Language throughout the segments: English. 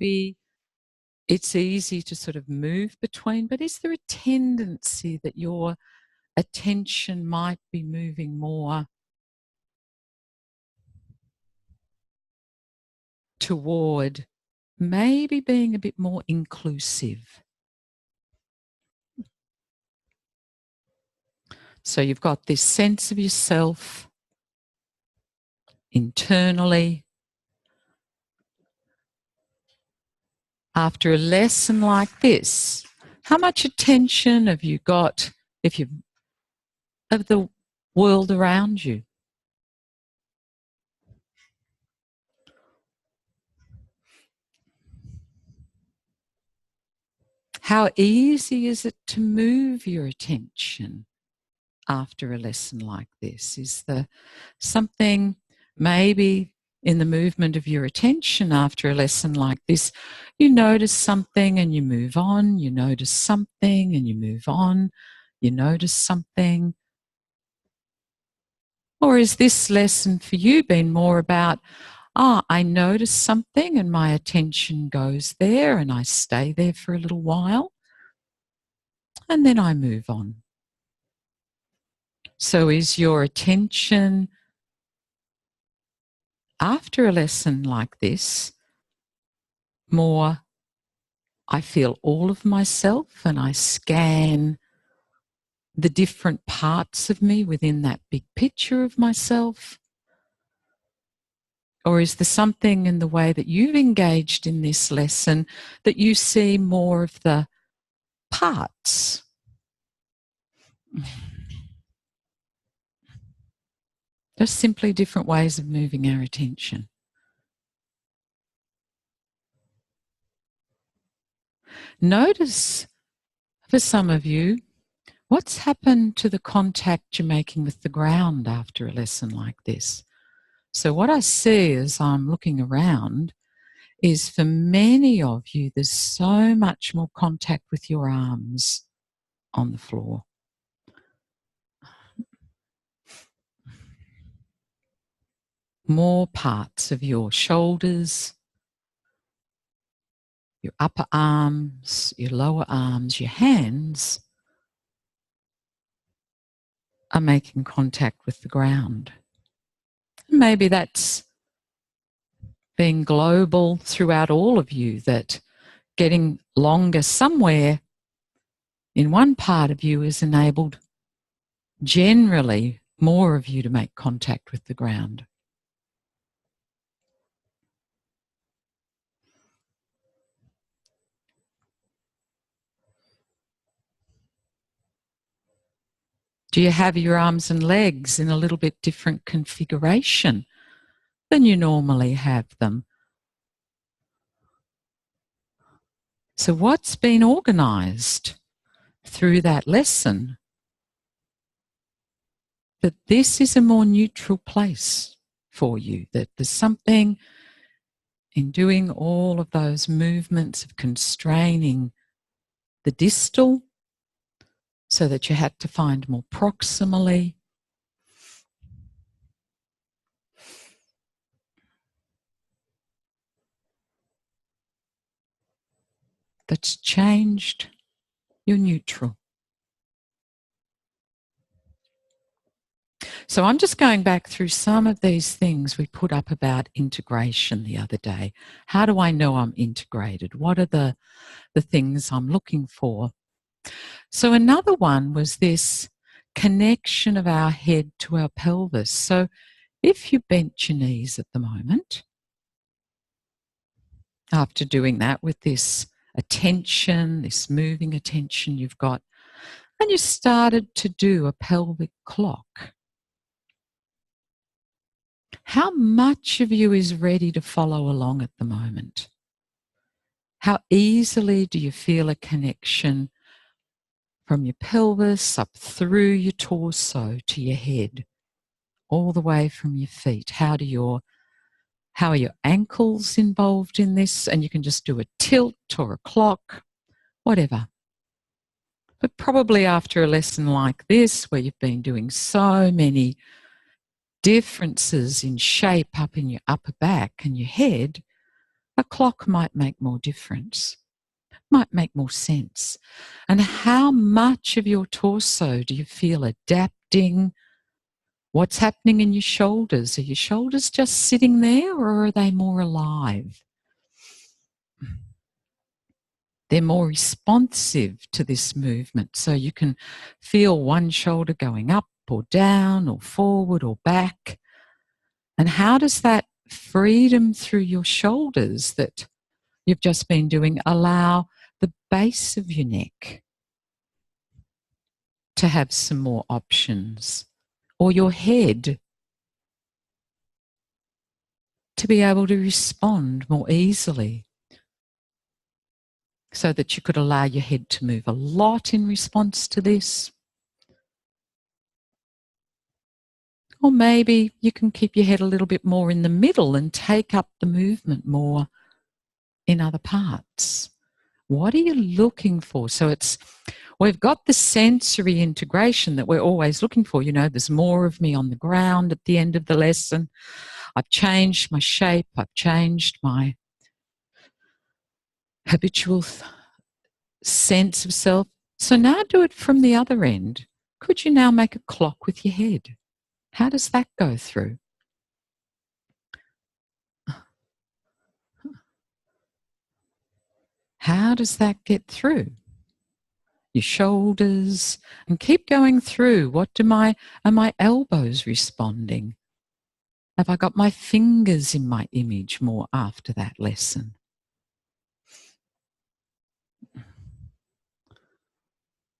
maybe it's easy to sort of move between, but is there a tendency that your attention might be moving more toward maybe being a bit more inclusive? So you've got this sense of yourself internally. After a lesson like this, how much attention have you got of the world around you? How easy is it to move your attention after a lesson like this? Is there something maybe in the movement of your attention after a lesson like this, you notice something and you move on, you notice something and you move on, you notice something? Or is this lesson for you been more about, I notice something and my attention goes there and I stay there for a little while and then I move on? So is your attention after a lesson like this more, I feel all of myself and I scan the different parts of me within that big picture of myself? Or is there something in the way that you've engaged in this lesson that you see more of the parts? Just simply different ways of moving our attention. Notice, for some of you, what's happened to the contact you're making with the ground after a lesson like this? So what I see as I'm looking around is, for many of you, there's so much more contact with your arms on the floor. More parts of your shoulders, your upper arms, your lower arms, your hands are making contact with the ground. Maybe that's being global throughout all of you, that getting longer somewhere in one part of you has enabled generally more of you to make contact with the ground. Do you have your arms and legs in a little bit different configuration than you normally have them? So what's been organised through that lesson that this is a more neutral place for you, that there's something in doing all of those movements of constraining the distal so that you had to find more proximally? That's changed your neutral. So I'm just going back through some of these things we put up about integration the other day. How do I know I'm integrated? What are the things I'm looking for? So another one was this connection of our head to our pelvis. So if you bent your knees at the moment, after doing that with this attention, this moving attention you've got, and you started to do a pelvic clock, how much of you is ready to follow along at the moment? How easily do you feel a connection from your pelvis up through your torso to your head, all the way from your feet? How are your ankles involved in this? And you can just do a tilt or a clock, whatever. But probably after a lesson like this, where you've been doing so many differences in shape up in your upper back and your head, A clock might make more difference, might make more sense. And how much of your torso do you feel adapting? What's happening in your shoulders? Are your shoulders just sitting there, or are they more alive? They're more responsive to this movement. So you can feel one shoulder going up or down or forward or back. And how does that freedom through your shoulders that you've just been doing allow the base of your neck to have some more options, or your head to be able to respond more easily, so that you could allow your head to move a lot in response to this? Or maybe you can keep your head a little bit more in the middle and take up the movement more in other parts. What are you looking for? So we've got the sensory integration that we're always looking for. You know, there's more of me on the ground at the end of the lesson. I've changed my shape. I've changed my habitual sense of self. So now do it from the other end. Could you now make a clock with your head? How does that go through? How does that get through? Your shoulders, and keep going through. Are my elbows responding? Have I got my fingers in my image more after that lesson?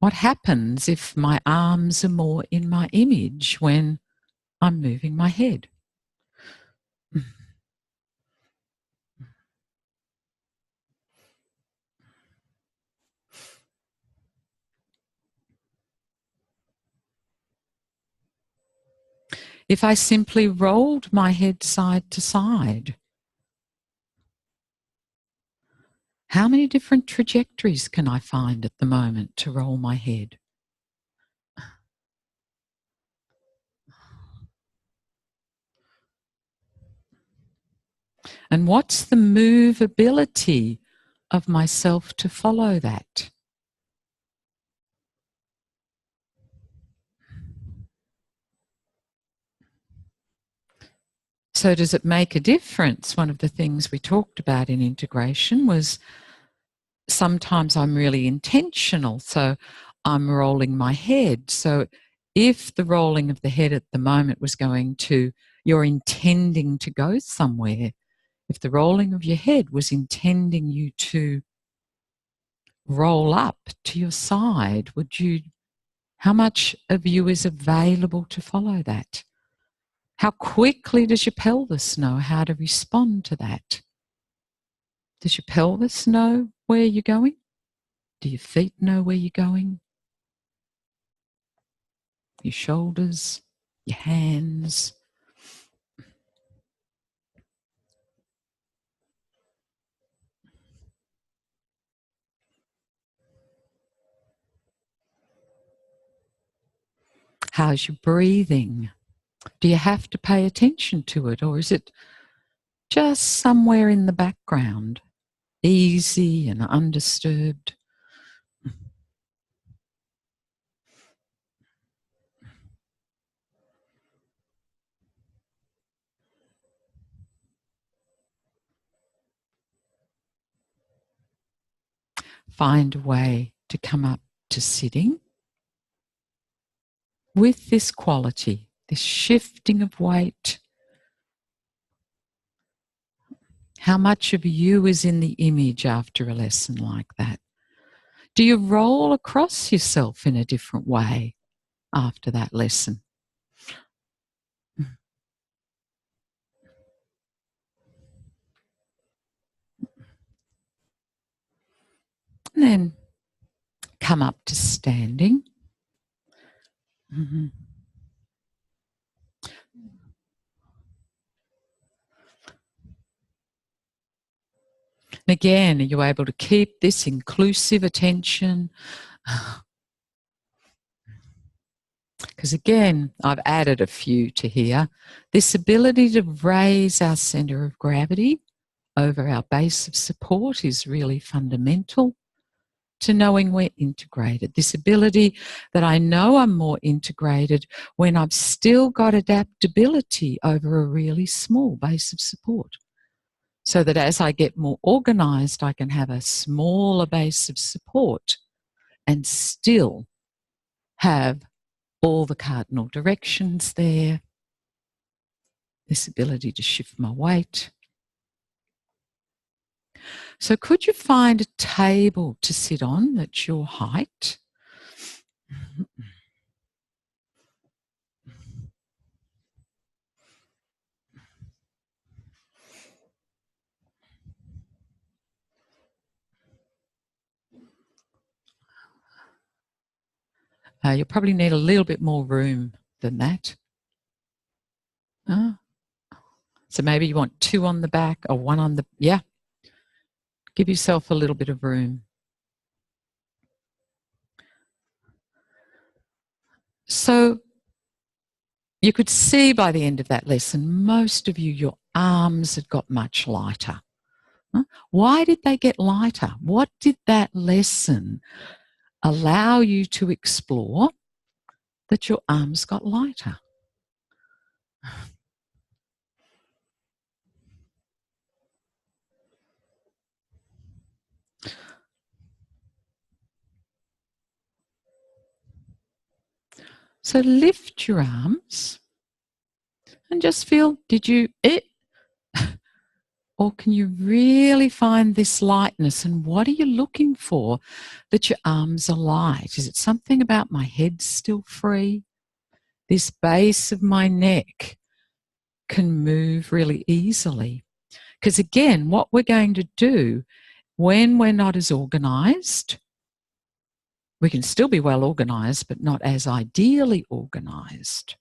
What happens if my arms are more in my image when I'm moving my head? If I simply rolled my head side to side, how many different trajectories can I find at the moment to roll my head? And what's the movability of myself to follow that? So does it make a difference? One of the things we talked about in integration was sometimes I'm really intentional, so I'm rolling my head. So if the rolling of the head at the moment was going to, you're intending to go somewhere, if the rolling of your head was intending you to roll up to your side, how much of you is available to follow that? How quickly does your pelvis know how to respond to that? Does your pelvis know where you're going? Do your feet know where you're going? Your shoulders, your hands. How's your breathing? Do you have to pay attention to it, or is it just somewhere in the background, easy and undisturbed? Find a way to come up to sitting with this quality, this shifting of weight. How much of you is in the image after a lesson like that? Do you roll across yourself in a different way after that lesson? And then come up to standing. Mm-hmm. And again, are you able to keep this inclusive attention? Because again, I've added a few to here. This ability to raise our center of gravity over our base of support is really fundamental to knowing we're integrated. This ability that I know I'm more integrated when I've still got adaptability over a really small base of support. So that as I get more organised, I can have a smaller base of support and still have all the cardinal directions there, this ability to shift my weight. So could you find a table to sit on that's your height? You'll probably need a little bit more room than that. So maybe you want 2 on the back or 1 on the, yeah. Give yourself a little bit of room. So you could see by the end of that lesson, most of you, your arms had got much lighter. Why did they get lighter? What did that lesson allow you to explore that your arms got lighter? So lift your arms and just feel, did you or can you really find this lightness? And what are you looking for that your arms are light? Is it something about my head still free? This base of my neck can move really easily. Because again, what we're going to do when we're not as organised, we can still be well organised, but not as ideally organised.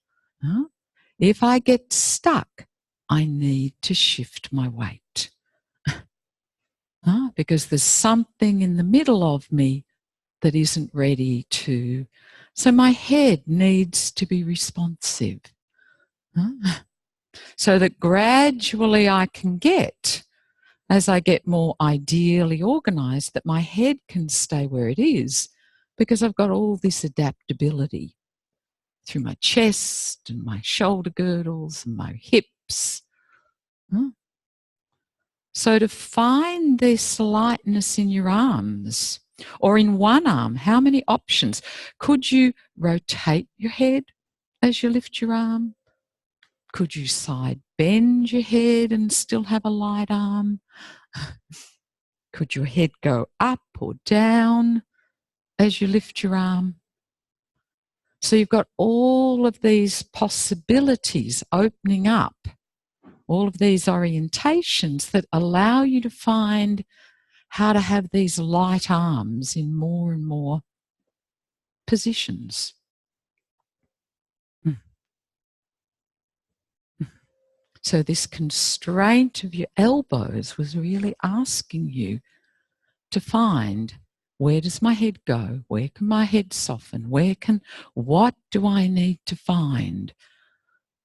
If I get stuck, I need to shift my weight. Because there's something in the middle of me that isn't ready to. So my head needs to be responsive. So that gradually I can get, as I get more ideally organised, that my head can stay where it is because I've got all this adaptability through my chest and my shoulder girdles and my hips. So to find this lightness in your arms or in one arm, how many options? Could you rotate your head as you lift your arm? Could you side bend your head and still have a light arm? Could your head go up or down as you lift your arm? So you've got all of these possibilities opening up, all of these orientations that allow you to find how to have these light arms in more and more positions. So this constraint of your elbows was really asking you to find, where does my head go? Where can my head soften? What do I need to find?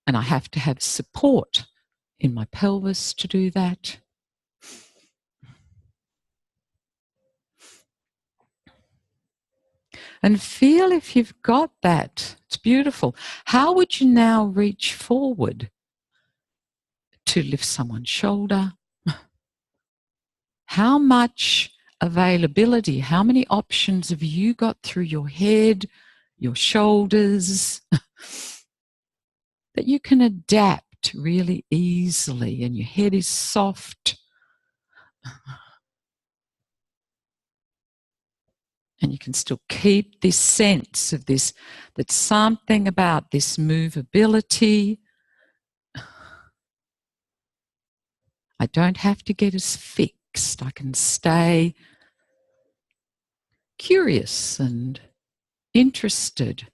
And I have to have support in my pelvis to do that. And feel if you've got that. It's beautiful. How would you now reach forward to lift someone's shoulder? How much availability, how many options have you got through your head, your shoulders, that you can adapt really easily and your head is soft? And you can still keep this sense of this, that something about this movability. I don't have to get as fixed. I can stay curious and interested.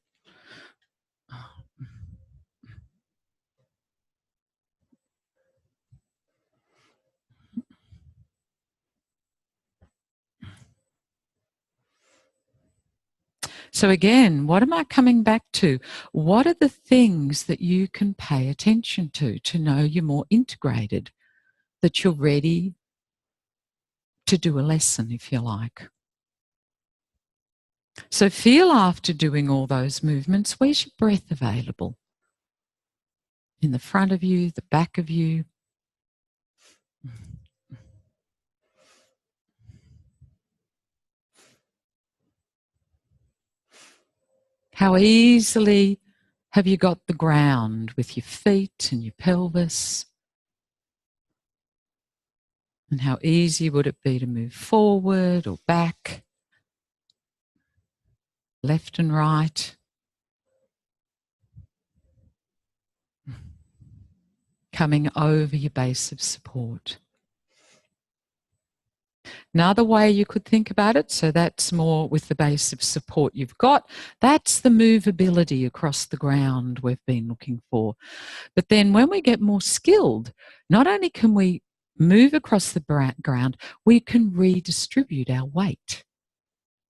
So again, what am I coming back to? What are the things that you can pay attention to know you're more integrated, that you're ready to do a lesson, if you like. So feel after doing all those movements, where's your breath available? In the front of you, the back of you. How easily have you got the ground with your feet and your pelvis? And how easy would it be to move forward or back, left and right? Coming over your base of support. Another way you could think about it, so that's more with the base of support you've got, that's the movability across the ground we've been looking for. But then when we get more skilled, not only can we move across the ground, we can redistribute our weight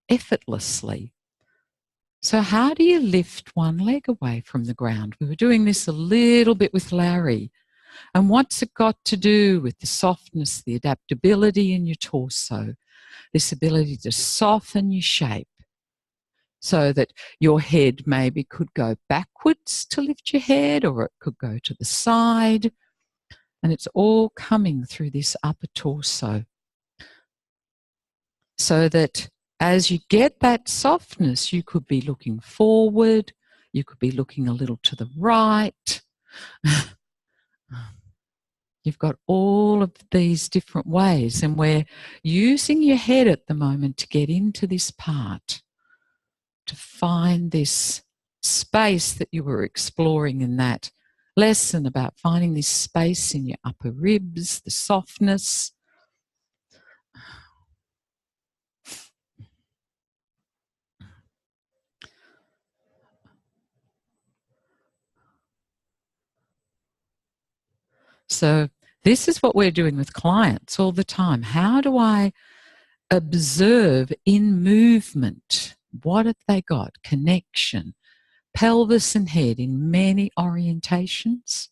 effortlessly. So how do you lift one leg away from the ground? We were doing this a little bit with Larry. And what's it got to do with the softness, the adaptability in your torso, this ability to soften your shape so that your head maybe could go backwards to lift your head, or it could go to the side. And it's all coming through this upper torso. So that as you get that softness, you could be looking forward, you could be looking a little to the right. You've got all of these different ways, and we're using your head at the moment to get into this part, to find this space that you were exploring in that lesson about finding this space in your upper ribs, the softness. So this is what we're doing with clients all the time. How do I observe in movement? What have they got? Connection, pelvis and head in many orientations,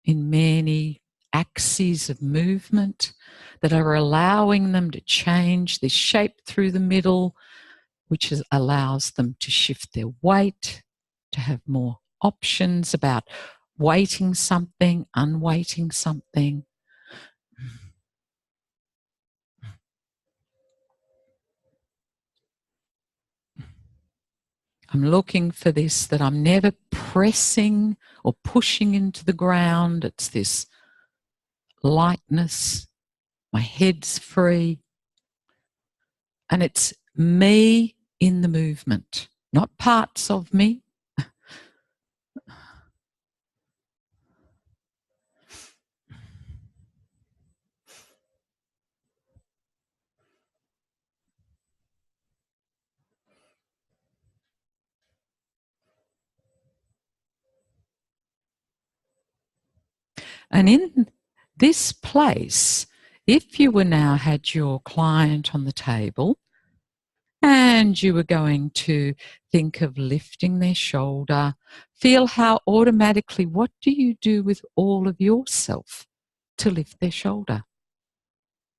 in many axes of movement that are allowing them to change this shape through the middle, which allows them to shift their weight, to have more options about weighting something, unweighting something. I'm looking for this, that I'm never pressing or pushing into the ground. It's this lightness. My head's free. And it's me in the movement, not parts of me. And in this place, if you were now had your client on the table and you were going to think of lifting their shoulder, feel how automatically, what do you do with all of yourself to lift their shoulder?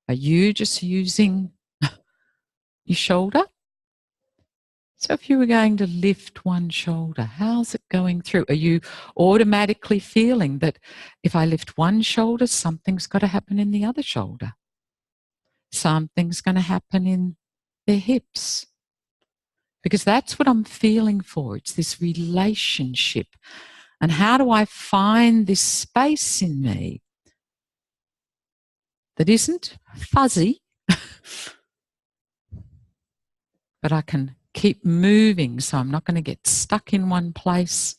Are you just using your shoulder? So if you were going to lift one shoulder, how's it going through? Are you automatically feeling that if I lift one shoulder, something's got to happen in the other shoulder? Something's going to happen in their hips? Because that's what I'm feeling for. It's this relationship. And how do I find this space in me that isn't fuzzy, but I can keep moving so I'm not going to get stuck in one place.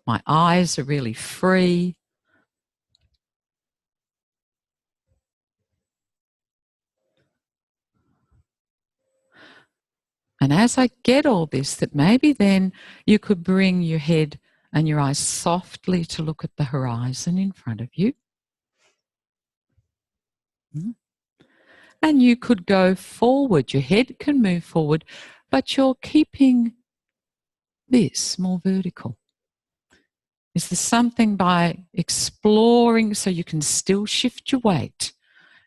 My eyes are really free. And as I get all this, that maybe then you could bring your head and your eyes softly to look at the horizon in front of you. And you could go forward. Your head can move forward, but you're keeping this more vertical. Is there something by exploring so you can still shift your weight?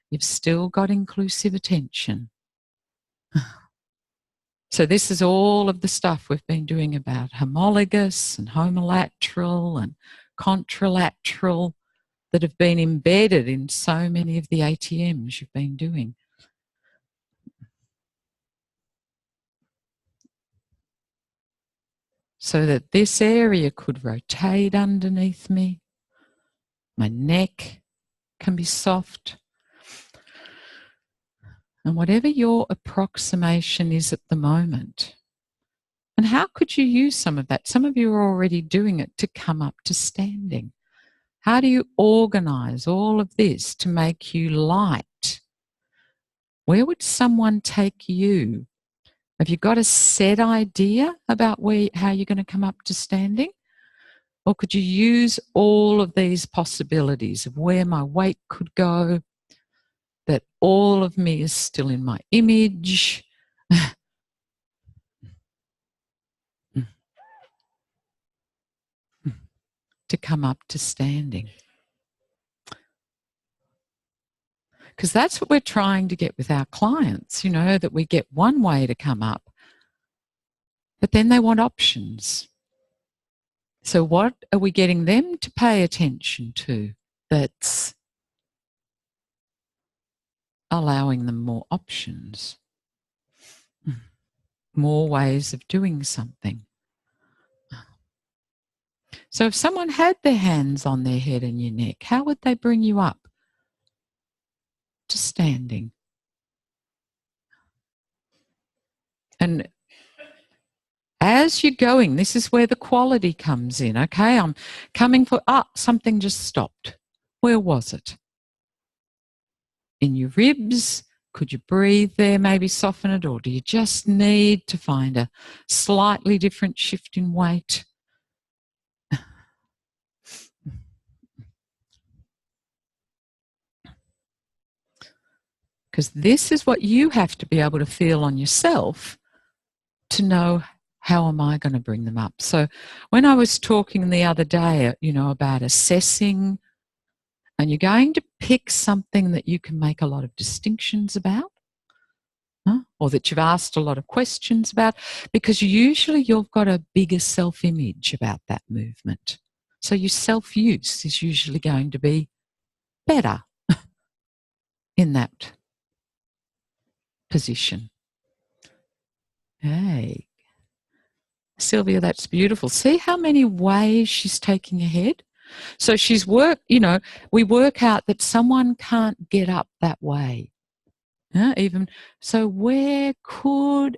You've still got inclusive attention. So this is all of the stuff we've been doing about homologous and homolateral and contralateral that have been embedded in so many of the ATMs you've been doing. So that this area could rotate underneath me. My neck can be soft. And whatever your approximation is at the moment. And how could you use some of that? Some of you are already doing it to come up to standing. How do you organize all of this to make you light? Where would someone take you? Have you got a set idea about how you're going to come up to standing? Or could you use all of these possibilities of where my weight could go, that all of me is still in my image? To come up to standing. Because that's what we're trying to get with our clients, that we get one way to come up, but then they want options. So what are we getting them to pay attention to that's allowing them more options, more ways of doing something? So if someone had their hands on their head and your neck, how would they bring you up to standing? And as you're going, this is where the quality comes in, okay? I'm coming for, something just stopped. Where was it? In your ribs? Could you breathe there, maybe soften it? Or do you just need to find a slightly different shift in weight? Because this is what you have to be able to feel on yourself to know, how am I going to bring them up? So when I was talking the other day, about assessing, and you're going to pick something that you can make a lot of distinctions about, or that you've asked a lot of questions about, because usually you've got a bigger self-image about that movement. So your self-use is usually going to be better in that position. Hey, Sylvia, that's beautiful. See how many ways she's taking ahead? So she's we work out that someone can't get up that way. Even so,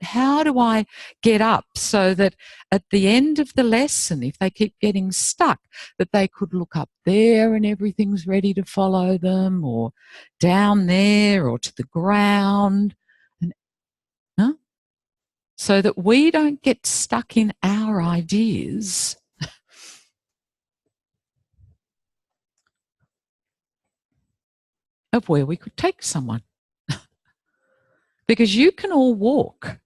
how do I get up so that at the end of the lesson, if they keep getting stuck, that they could look up there and everything's ready to follow them, or down there, or to the ground, so that we don't get stuck in our ideas of where we could take someone. Because you can all walk.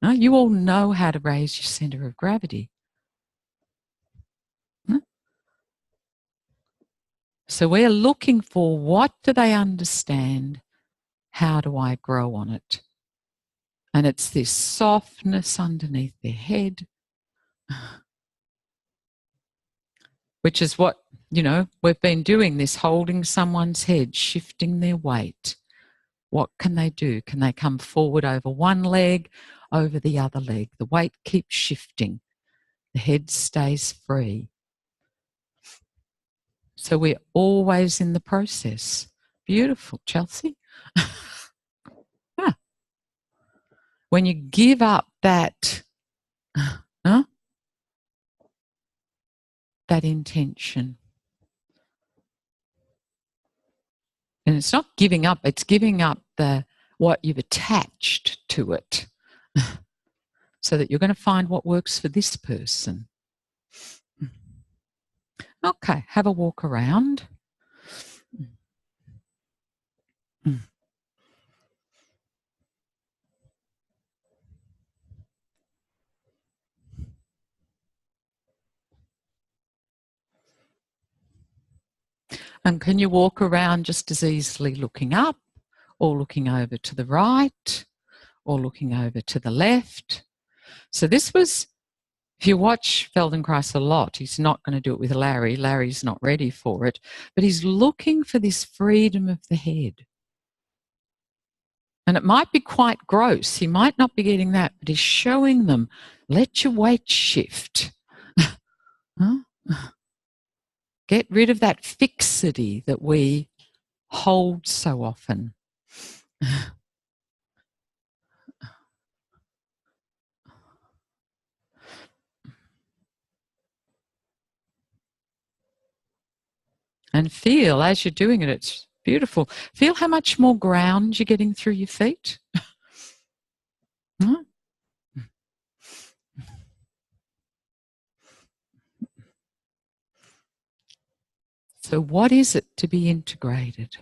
You all know how to raise your center of gravity. So we're looking for, what do they understand? How do I grow on it? And it's this softness underneath their head, which is what, we've been doing, this holding someone's head, shifting their weight. What can they do? Can they come forward over one leg, over the other leg? The weight keeps shifting. The head stays free. So we're always in the process. Beautiful, Chelsea. When you give up that, that intention. And it's not giving up, it's giving up what you've attached to it. So that you're going to find what works for this person. Okay, have a walk around. And can you walk around just as easily looking up or looking over to the right or looking over to the left? So this was, if you watch Feldenkrais a lot, he's not going to do it with Larry. Larry's not ready for it, but he's looking for this freedom of the head. And it might be quite gross. He might not be getting that, but he's showing them, let your weight shift. Huh? Get rid of that fixity that we hold so often. And feel, as you're doing it, it's beautiful. Feel how much more ground you're getting through your feet. Huh? So what is it to be integrated?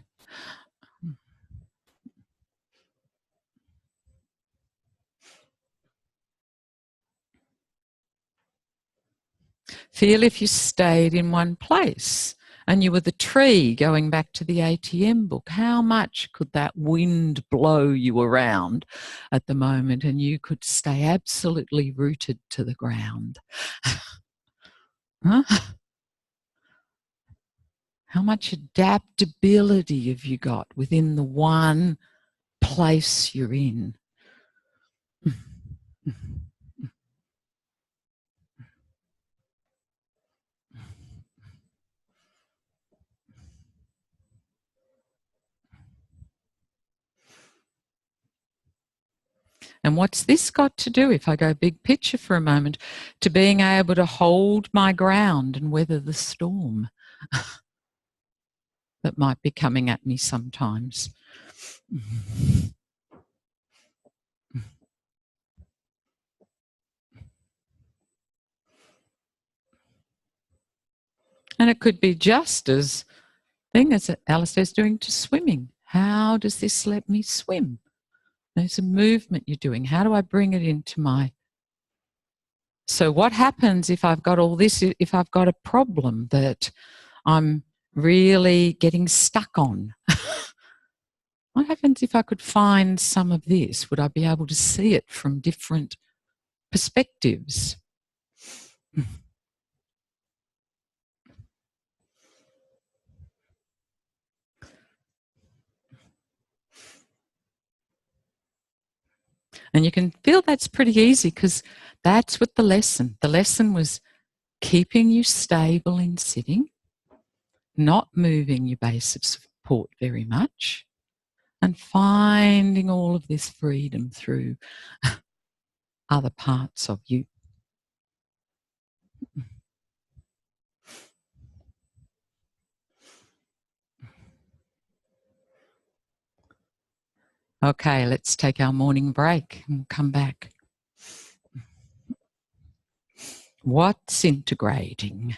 Feel if you stayed in one place and you were the tree going back to the ATM book, how much could that wind blow you around at the moment and you could stay absolutely rooted to the ground? Huh? How much adaptability have you got within the one place you're in? And what's this got to do, if I go big picture for a moment, to being able to hold my ground and weather the storm that might be coming at me sometimes? And it could be just as thing as Alistair's doing to swimming. How does this let me swim? There's a movement you're doing. How do I bring it into my... So what happens if I've got all this, if I've got a problem that I'm really getting stuck on? What happens if I could find some of this? Would I be able to see it from different perspectives? And you can feel that's pretty easy because that's what the lesson was, keeping you stable in sitting, not moving your base of support very much, and finding all of this freedom through other parts of you. Okay, let's take our morning break and come back. What's integrating?